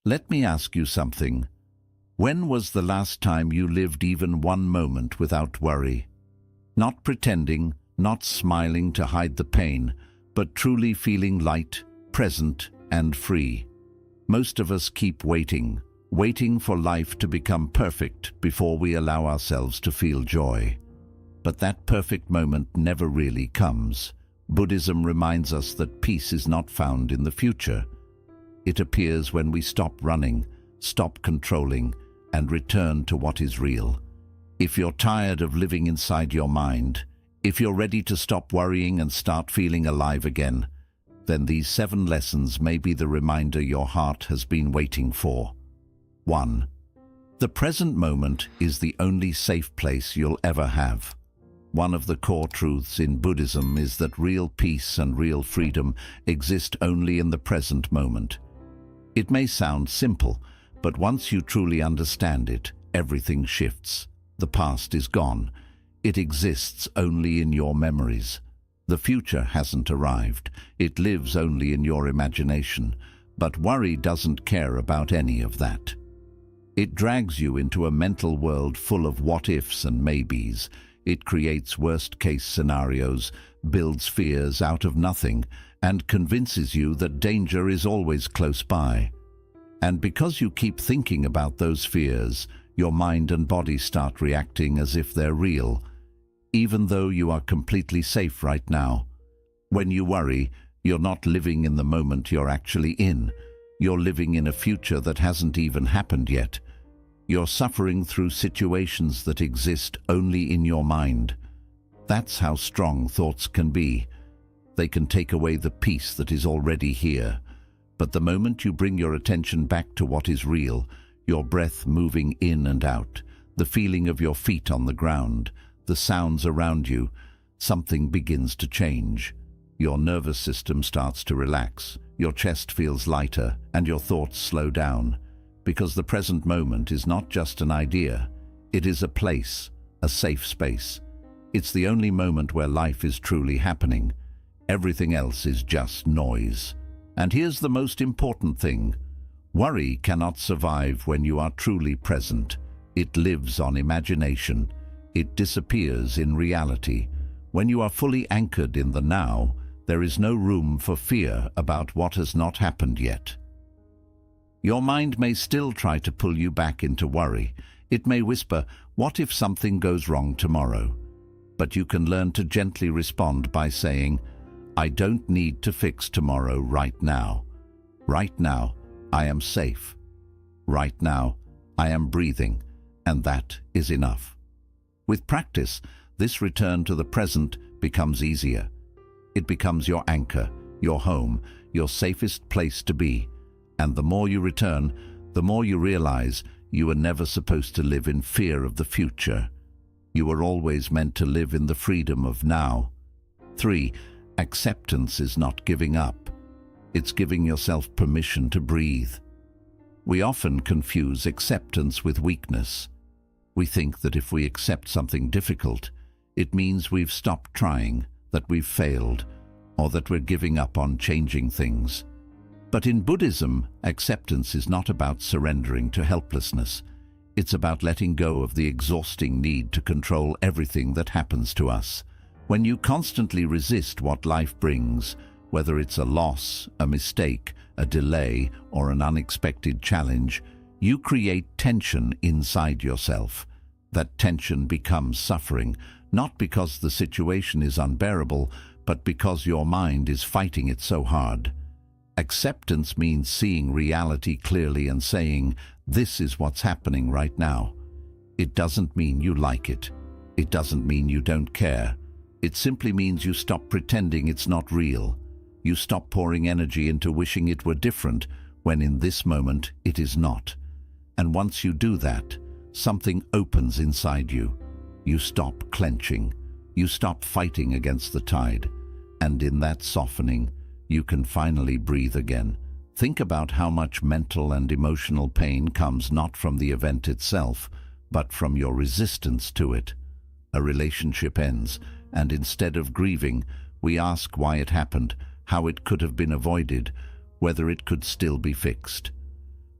Let me ask you something. When was the last time you lived even one moment without worry? Not pretending, not smiling to hide the pain, but truly feeling light, present, and free. Most of us keep waiting for life to become perfect before we allow ourselves to feel joy. But that perfect moment never really comes. Buddhism reminds us that peace is not found in the future. It appears when we stop running, stop controlling, and return to what is real. If you're tired of living inside your mind, if you're ready to stop worrying and start feeling alive again, then these 7 lessons may be the reminder your heart has been waiting for. 1. The present moment is the only safe place you'll ever have. One of the core truths in Buddhism is that real peace and real freedom exist only in the present moment. It may sound simple, but once you truly understand it, everything shifts. The past is gone. It exists only in your memories. The future hasn't arrived. It lives only in your imagination. But worry doesn't care about any of that. It drags you into a mental world full of what-ifs and maybes. It creates worst-case scenarios, builds fears out of nothing, and convinces you that danger is always close by. And because you keep thinking about those fears, your mind and body start reacting as if they're real, even though you are completely safe right now. When you worry, you're not living in the moment you're actually in. You're living in a future that hasn't even happened yet. You're suffering through situations that exist only in your mind. That's how strong thoughts can be. They can take away the peace that is already here. But the moment you bring your attention back to what is real, your breath moving in and out, the feeling of your feet on the ground, the sounds around you, something begins to change. Your nervous system starts to relax, your chest feels lighter, and your thoughts slow down. Because the present moment is not just an idea, it is a place, a safe space. It's the only moment where life is truly happening. Everything else is just noise. And here's the most important thing. Worry cannot survive when you are truly present. It lives on imagination. It disappears in reality. When you are fully anchored in the now, there is no room for fear about what has not happened yet. Your mind may still try to pull you back into worry. It may whisper, "What if something goes wrong tomorrow?" But you can learn to gently respond by saying, "I don't need to fix tomorrow right now. Right now, I am safe. Right now, I am breathing, and that is enough." With practice, this return to the present becomes easier. It becomes your anchor, your home, your safest place to be. And the more you return, the more you realize you were never supposed to live in fear of the future. You were always meant to live in the freedom of now. 3. Acceptance is not giving up. It's giving yourself permission to breathe. We often confuse acceptance with weakness. We think that if we accept something difficult, it means we've stopped trying, that we've failed, or that we're giving up on changing things. But in Buddhism, acceptance is not about surrendering to helplessness. It's about letting go of the exhausting need to control everything that happens to us. When you constantly resist what life brings, whether it's a loss, a mistake, a delay, or an unexpected challenge, you create tension inside yourself. That tension becomes suffering, not because the situation is unbearable, but because your mind is fighting it so hard. Acceptance means seeing reality clearly and saying, "This is what's happening right now." It doesn't mean you like it. It doesn't mean you don't care. It simply means you stop pretending it's not real. You stop pouring energy into wishing it were different when in this moment it is not. And once you do that, something opens inside you. You stop clenching. You stop fighting against the tide. And in that softening, you can finally breathe again. Think about how much mental and emotional pain comes not from the event itself, but from your resistance to it. A relationship ends, and instead of grieving, we ask why it happened, how it could have been avoided, whether it could still be fixed.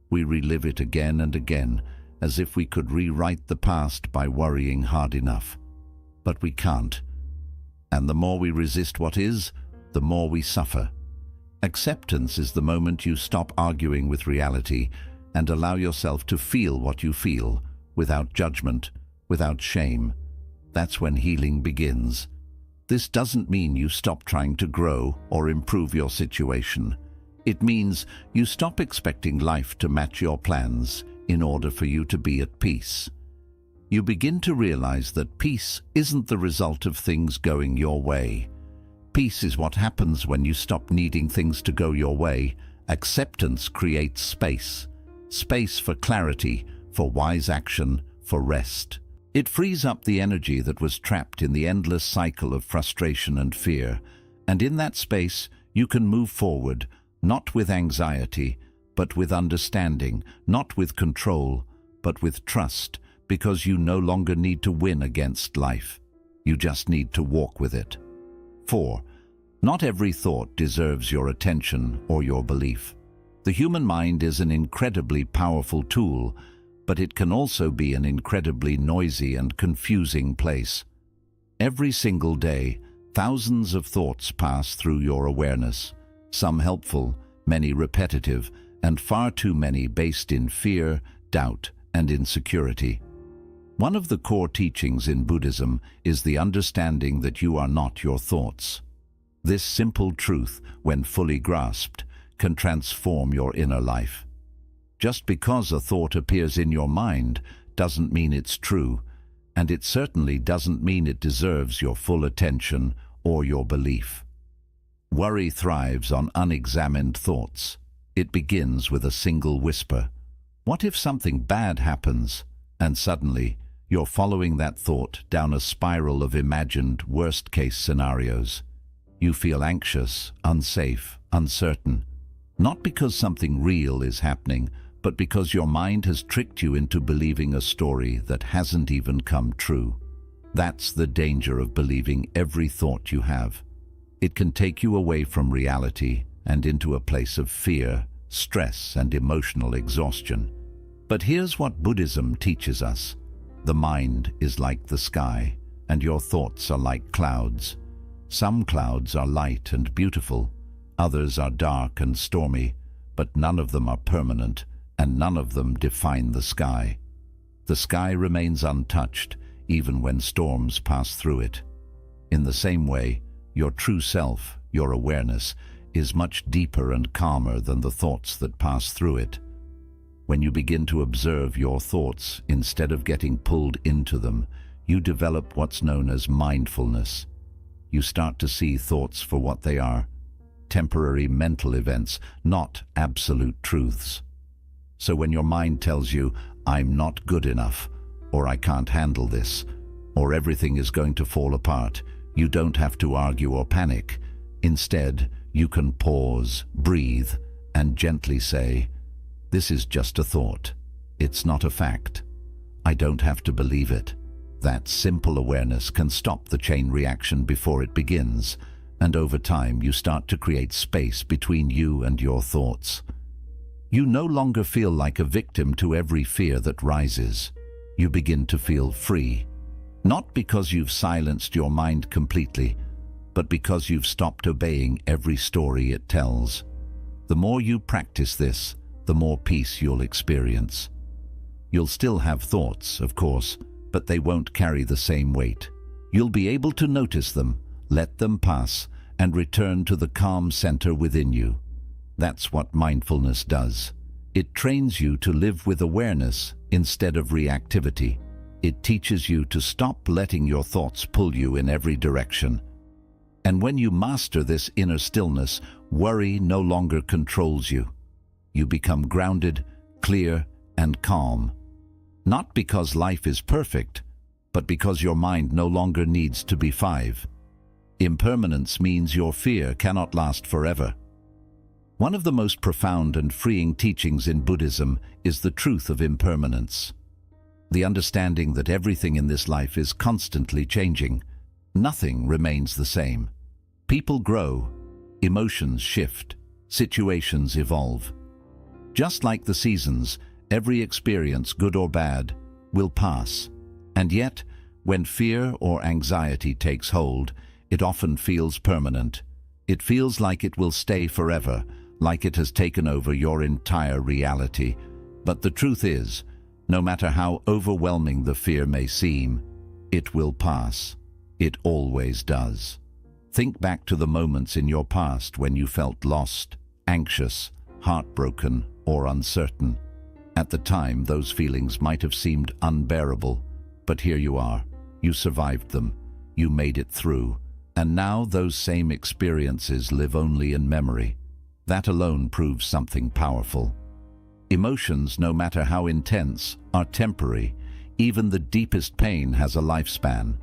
We relive it again and again, as if we could rewrite the past by worrying hard enough. But we can't. And the more we resist what is, the more we suffer. Acceptance is the moment you stop arguing with reality and allow yourself to feel what you feel, without judgment, without shame. That's when healing begins. This doesn't mean you stop trying to grow or improve your situation. It means you stop expecting life to match your plans in order for you to be at peace. You begin to realize that peace isn't the result of things going your way. Peace is what happens when you stop needing things to go your way. Acceptance creates space. Space for clarity, for wise action, for rest. It frees up the energy that was trapped in the endless cycle of frustration and fear, and in that space you can move forward, not with anxiety, but with understanding, not with control, but with trust, because you no longer need to win against life. You just need to walk with it. 4. Not every thought deserves your attention or your belief. The human mind is an incredibly powerful tool, but it can also be an incredibly noisy and confusing place. Every single day, thousands of thoughts pass through your awareness, some helpful, many repetitive, and far too many based in fear, doubt, and insecurity. One of the core teachings in Buddhism is the understanding that you are not your thoughts. This simple truth, when fully grasped, can transform your inner life. Just because a thought appears in your mind doesn't mean it's true, and it certainly doesn't mean it deserves your full attention or your belief. Worry thrives on unexamined thoughts. It begins with a single whisper. What if something bad happens? And suddenly, you're following that thought down a spiral of imagined worst-case scenarios. You feel anxious, unsafe, uncertain. Not because something real is happening, but because your mind has tricked you into believing a story that hasn't even come true. That's the danger of believing every thought you have. It can take you away from reality and into a place of fear, stress, and emotional exhaustion. But here's what Buddhism teaches us. The mind is like the sky, and your thoughts are like clouds. Some clouds are light and beautiful, others are dark and stormy, but none of them are permanent, and none of them define the sky. The sky remains untouched, even when storms pass through it. In the same way, your true self, your awareness, is much deeper and calmer than the thoughts that pass through it. When you begin to observe your thoughts instead of getting pulled into them, you develop what's known as mindfulness. You start to see thoughts for what they are, temporary mental events, not absolute truths. So when your mind tells you, "I'm not good enough," or "I can't handle this," or "everything is going to fall apart," you don't have to argue or panic. Instead, you can pause, breathe, and gently say, "This is just a thought. It's not a fact. I don't have to believe it." That simple awareness can stop the chain reaction before it begins, and over time you start to create space between you and your thoughts. You no longer feel like a victim to every fear that rises. You begin to feel free, not because you've silenced your mind completely, but because you've stopped obeying every story it tells. The more you practice this, the more peace you'll experience. You'll still have thoughts, of course, but they won't carry the same weight. You'll be able to notice them, let them pass, and return to the calm center within you. That's what mindfulness does. It trains you to live with awareness instead of reactivity. It teaches you to stop letting your thoughts pull you in every direction. And when you master this inner stillness, worry no longer controls you. You become grounded, clear, and calm. Not because life is perfect, but because your mind no longer needs to be 5. Impermanence means your fear cannot last forever. One of the most profound and freeing teachings in Buddhism is the truth of impermanence. The understanding that everything in this life is constantly changing. Nothing remains the same. People grow, emotions shift, situations evolve. Just like the seasons, every experience, good or bad, will pass. And yet, when fear or anxiety takes hold, it often feels permanent. It feels like it will stay forever, like it has taken over your entire reality. But the truth is, no matter how overwhelming the fear may seem, it will pass. It always does. Think back to the moments in your past when you felt lost, anxious, heartbroken, or uncertain. At the time, those feelings might have seemed unbearable, but here you are. You survived them. You made it through. And now those same experiences live only in memory. That alone proves something powerful. Emotions, no matter how intense, are temporary. Even the deepest pain has a lifespan.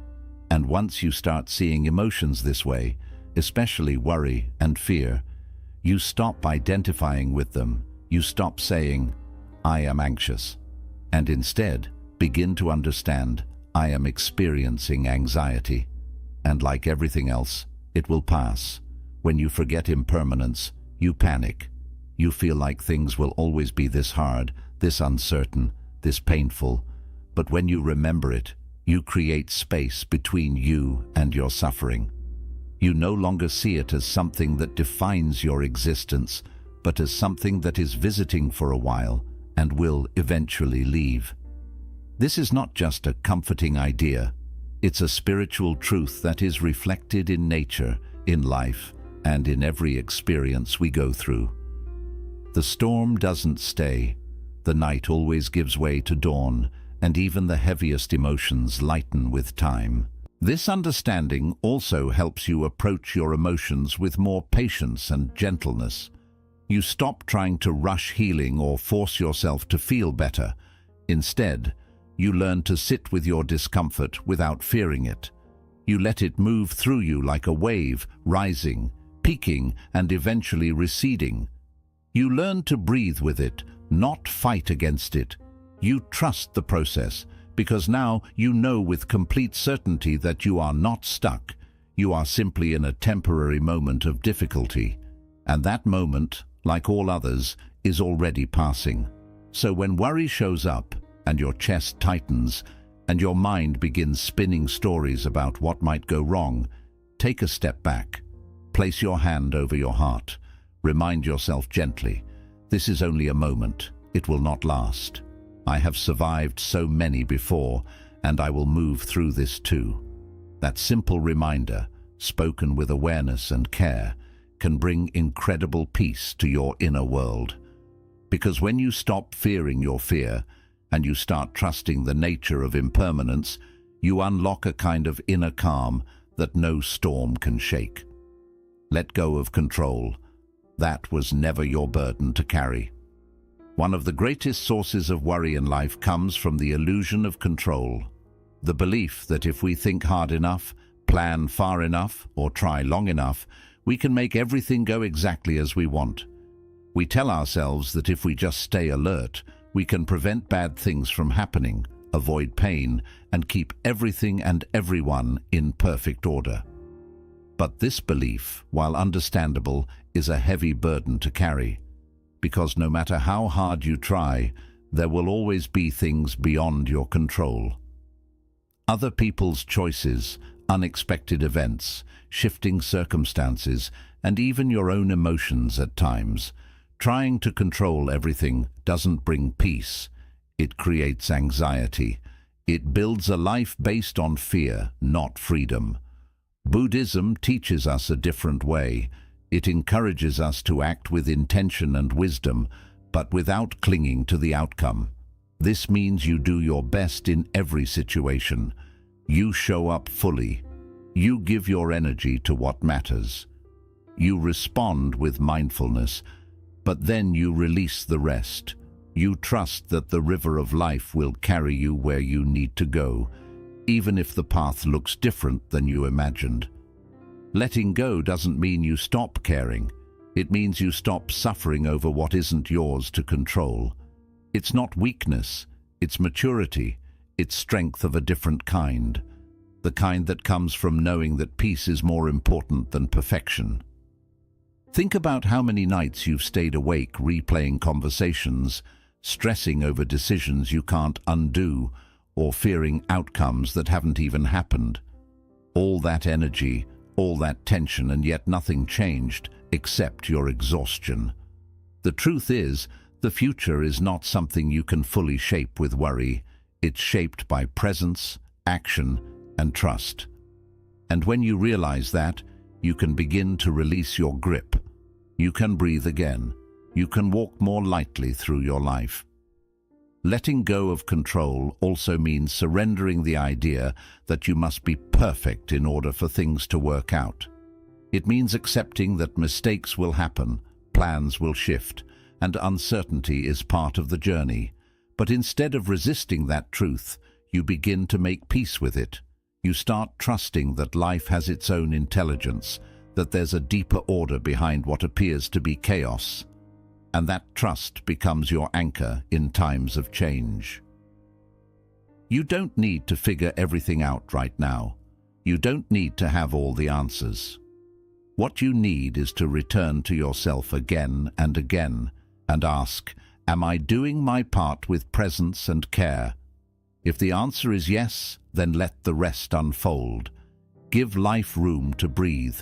And once you start seeing emotions this way, especially worry and fear, you stop identifying with them. You stop saying, "I am anxious," and instead begin to understand, "I am experiencing anxiety." And like everything else, it will pass. When you forget impermanence, you panic. You feel like things will always be this hard, this uncertain, this painful. But when you remember it, you create space between you and your suffering. You no longer see it as something that defines your existence, but as something that is visiting for a while and will eventually leave. This is not just a comforting idea. It's a spiritual truth that is reflected in nature, in life, and in every experience we go through. The storm doesn't stay. The night always gives way to dawn, and even the heaviest emotions lighten with time. This understanding also helps you approach your emotions with more patience and gentleness. You stop trying to rush healing or force yourself to feel better. Instead, you learn to sit with your discomfort without fearing it. You let it move through you like a wave, rising, peaking, and eventually receding. You learn to breathe with it, not fight against it. You trust the process, because now you know with complete certainty that you are not stuck. You are simply in a temporary moment of difficulty. And that moment, like all others, is already passing. So when worry shows up, and your chest tightens, and your mind begins spinning stories about what might go wrong, take a step back. Place your hand over your heart. Remind yourself gently, this is only a moment. It will not last. I have survived so many before, and I will move through this too. That simple reminder, spoken with awareness and care, can bring incredible peace to your inner world. Because when you stop fearing your fear, and you start trusting the nature of impermanence, you unlock a kind of inner calm that no storm can shake. Let go of control. That was never your burden to carry. One of the greatest sources of worry in life comes from the illusion of control. The belief that if we think hard enough, plan far enough, or try long enough, we can make everything go exactly as we want. We tell ourselves that if we just stay alert, we can prevent bad things from happening, avoid pain, and keep everything and everyone in perfect order. But this belief, while understandable, is a heavy burden to carry, because no matter how hard you try, there will always be things beyond your control. Other people's choices, unexpected events, shifting circumstances, and even your own emotions at times. Trying to control everything doesn't bring peace. It creates anxiety. It builds a life based on fear, not freedom. Buddhism teaches us a different way. It encourages us to act with intention and wisdom, but without clinging to the outcome. This means you do your best in every situation. You show up fully. You give your energy to what matters. You respond with mindfulness, but then you release the rest. You trust that the river of life will carry you where you need to go, even if the path looks different than you imagined. Letting go doesn't mean you stop caring. It means you stop suffering over what isn't yours to control. It's not weakness, it's maturity, it's strength of a different kind. The kind that comes from knowing that peace is more important than perfection. Think about how many nights you've stayed awake replaying conversations, stressing over decisions you can't undo, or fearing outcomes that haven't even happened. All that energy, all that tension, and yet nothing changed except your exhaustion. The truth is, the future is not something you can fully shape with worry. It's shaped by presence, action, and trust. And when you realize that, you can begin to release your grip. You can breathe again. You can walk more lightly through your life. Letting go of control also means surrendering the idea that you must be perfect in order for things to work out. It means accepting that mistakes will happen, plans will shift, and uncertainty is part of the journey. But instead of resisting that truth, you begin to make peace with it. You start trusting that life has its own intelligence, that there's a deeper order behind what appears to be chaos. And that trust becomes your anchor in times of change. You don't need to figure everything out right now. You don't need to have all the answers. What you need is to return to yourself again and again and ask, am I doing my part with presence and care? If the answer is yes, then let the rest unfold. Give life room to breathe.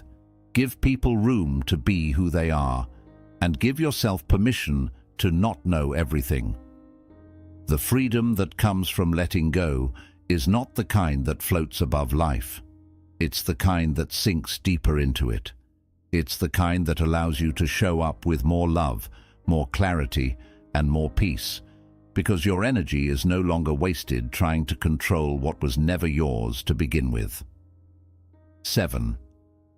Give people room to be who they are. And give yourself permission to not know everything. The freedom that comes from letting go is not the kind that floats above life. It's the kind that sinks deeper into it. It's the kind that allows you to show up with more love, more clarity, and more peace, because your energy is no longer wasted trying to control what was never yours to begin with. 7.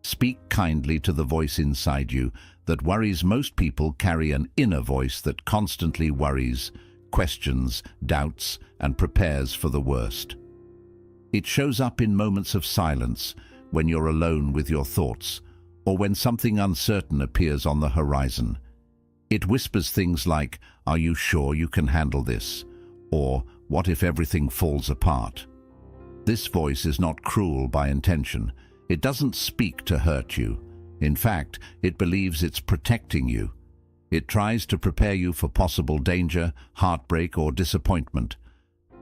Speak kindly to the voice inside you that worries. Most people carry an inner voice that constantly worries, questions, doubts, and prepares for the worst. It shows up in moments of silence, when you're alone with your thoughts, or when something uncertain appears on the horizon. It whispers things like, "Are you sure you can handle this?" Or, "What if everything falls apart?" This voice is not cruel by intention. It doesn't speak to hurt you. In fact, it believes it's protecting you. It tries to prepare you for possible danger, heartbreak, or disappointment.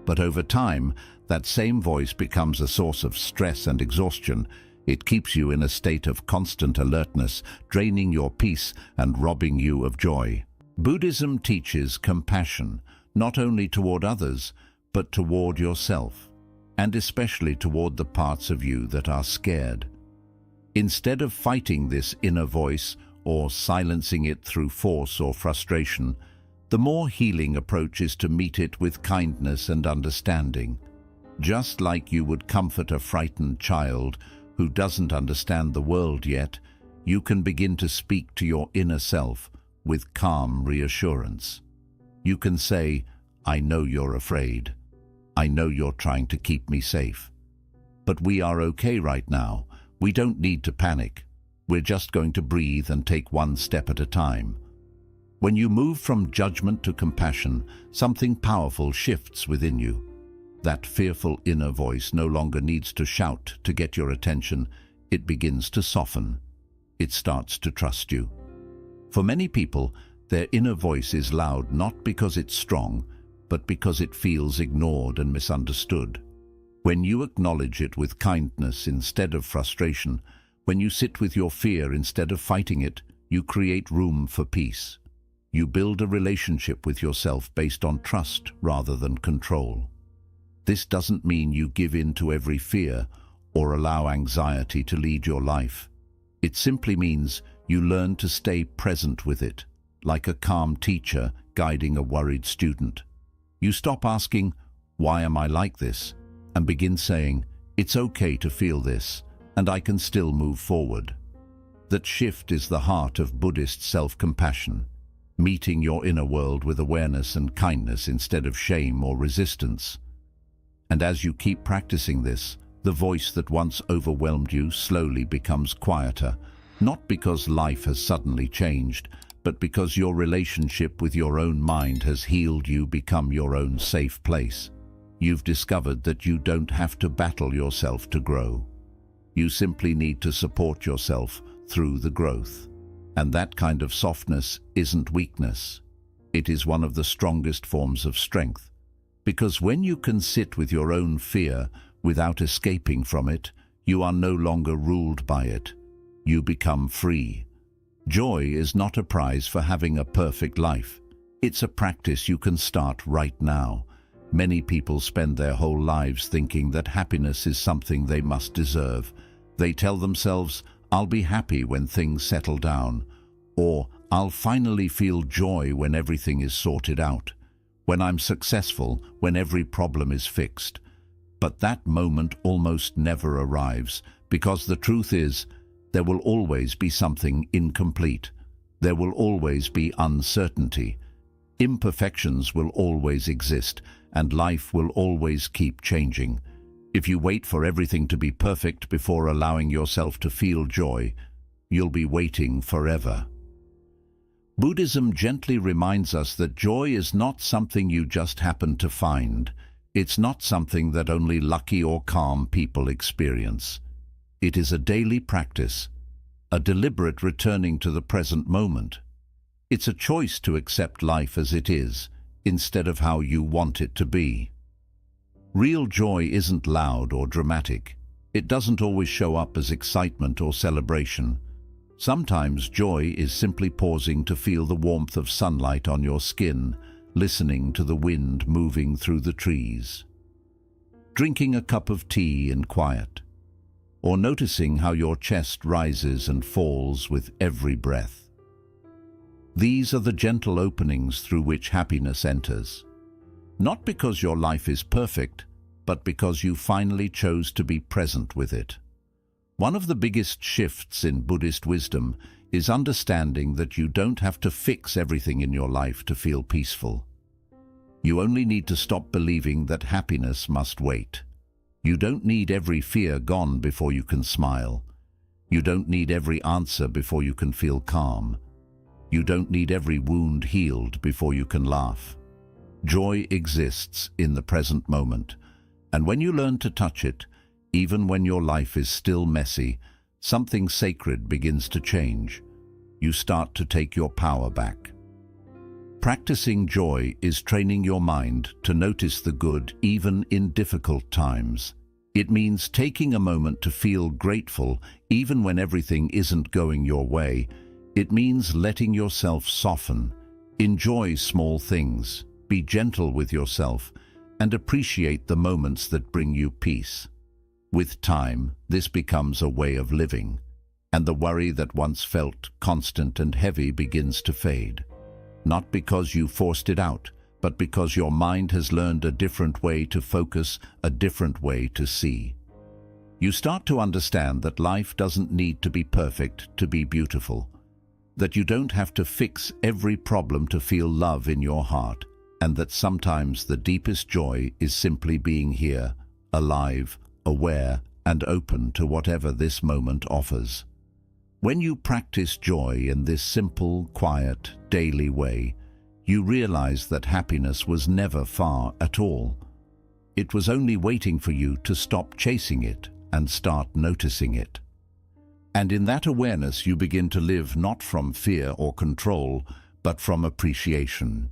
But over time, that same voice becomes a source of stress and exhaustion. It keeps you in a state of constant alertness, draining your peace and robbing you of joy. Buddhism teaches compassion, not only toward others, but toward yourself, and especially toward the parts of you that are scared. Instead of fighting this inner voice or silencing it through force or frustration, the more healing approach is to meet it with kindness and understanding. Just like you would comfort a frightened child who doesn't understand the world yet, you can begin to speak to your inner self with calm reassurance. You can say, "I know you're afraid. I know you're trying to keep me safe. But we are okay right now. We don't need to panic. We're just going to breathe and take one step at a time." When you move from judgment to compassion, something powerful shifts within you. That fearful inner voice no longer needs to shout to get your attention. It begins to soften. It starts to trust you. For many people, their inner voice is loud not because it's strong, but because it feels ignored and misunderstood. When you acknowledge it with kindness instead of frustration, when you sit with your fear instead of fighting it, you create room for peace. You build a relationship with yourself based on trust rather than control. This doesn't mean you give in to every fear or allow anxiety to lead your life. It simply means you learn to stay present with it, like a calm teacher guiding a worried student. You stop asking, "Why am I like this?" and begin saying, "It's okay to feel this, and I can still move forward." That shift is the heart of Buddhist self-compassion, meeting your inner world with awareness and kindness instead of shame or resistance. And as you keep practicing this, the voice that once overwhelmed you slowly becomes quieter, not because life has suddenly changed, but because your relationship with your own mind has healed you, become your own safe place. You've discovered that you don't have to battle yourself to grow. You simply need to support yourself through the growth. And that kind of softness isn't weakness. It is one of the strongest forms of strength. Because when you can sit with your own fear without escaping from it, you are no longer ruled by it. You become free. Joy is not a prize for having a perfect life. It's a practice you can start right now. Many people spend their whole lives thinking that happiness is something they must deserve. They tell themselves, "I'll be happy when things settle down," or "I'll finally feel joy when everything is sorted out, when I'm successful, when every problem is fixed." But that moment almost never arrives, because the truth is, there will always be something incomplete. There will always be uncertainty. Imperfections will always exist, and life will always keep changing. If you wait for everything to be perfect before allowing yourself to feel joy, you'll be waiting forever. Buddhism gently reminds us that joy is not something you just happen to find. It's not something that only lucky or calm people experience. It is a daily practice, a deliberate returning to the present moment. It's a choice to accept life as it is, instead of how you want it to be. Real joy isn't loud or dramatic. It doesn't always show up as excitement or celebration. Sometimes joy is simply pausing to feel the warmth of sunlight on your skin, listening to the wind moving through the trees, drinking a cup of tea in quiet, or noticing how your chest rises and falls with every breath. These are the gentle openings through which happiness enters. Not because your life is perfect, but because you finally chose to be present with it. One of the biggest shifts in Buddhist wisdom is understanding that you don't have to fix everything in your life to feel peaceful. You only need to stop believing that happiness must wait. You don't need every fear gone before you can smile. You don't need every answer before you can feel calm. You don't need every wound healed before you can laugh. Joy exists in the present moment, and when you learn to touch it, even when your life is still messy, something sacred begins to change. You start to take your power back. Practicing joy is training your mind to notice the good even in difficult times. It means taking a moment to feel grateful even when everything isn't going your way. It means letting yourself soften, enjoy small things, be gentle with yourself, and appreciate the moments that bring you peace. With time, this becomes a way of living, and the worry that once felt constant and heavy begins to fade. Not because you forced it out, but because your mind has learned a different way to focus, a different way to see. You start to understand that life doesn't need to be perfect to be beautiful, that you don't have to fix every problem to feel love in your heart, and that sometimes the deepest joy is simply being here, alive, aware, and open to whatever this moment offers. When you practice joy in this simple, quiet, daily way, you realize that happiness was never far at all. It was only waiting for you to stop chasing it and start noticing it. And in that awareness you begin to live not from fear or control, but from appreciation.